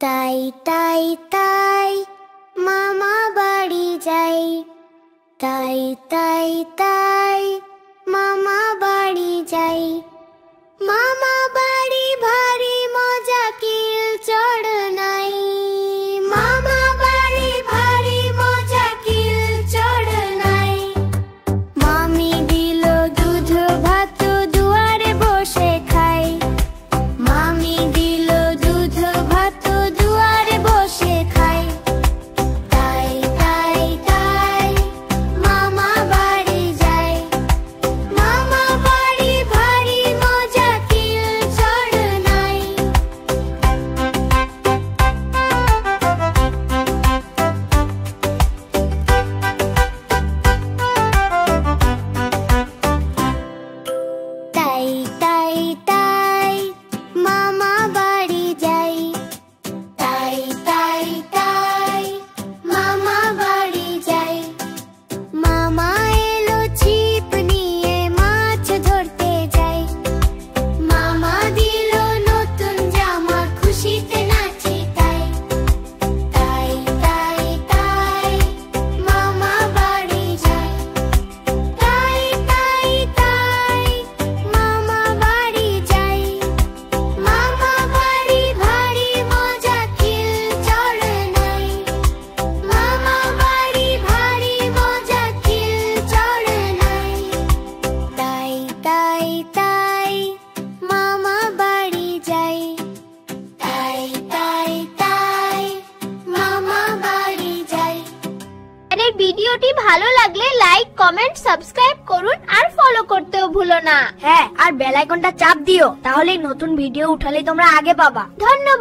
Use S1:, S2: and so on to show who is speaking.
S1: তাই তাই তাই মামা বাড়ি যাই, তাই তাই তাই মামা বাড়ি যাই। মামা বাড়ি ভারী মজা কিল চড় নাই, মামা বাড়ি ভারী মজা কিল চড় নাই। মামি দিল দুধ ভাত দুয়ারে বসে খাই, মামি দিল দুধ ভাত দুয়ারে বসে খাই। তাই তাই তাই মামা বাড়ি যাই, মামা বাড়ি ভারী মজা কিল চড় নাই। তাই তাই তাই মামা বাড়ি যাই, তাই তাই তাই মামা বাড়ি যাই। মামা এলো ছিপ নিয়ে মাছ ধরতে যাই, মামা দিল নতুন জামা খুশিতে নাচি তাই। তাই তাই তাই মামা বাড়ি যাই, তাই তাই তাই মামা বাড়ি যাই। মামা বাড়ি ভারী মজা কিল চড় নাই, মামা বাড়ি ভারী মজা কিল চড় নাই। তাই তাই তাই মামা বাড়ি যাই, তাই তাই তাই মামা বাড়ি যাই।
S2: আমাদের ভিডিওটি ভালো লাগলে লাইক, কমেন্ট, সাবস্ক্রাইব করুন আর ফলো করতেও ভুলো না।
S3: হ্যাঁ, আর বেল আইকনটা চাপ দিও, তাহলেই নতুন ভিডিও উঠালে তোমরা আগে পাবা।
S2: ধন্যবাদ।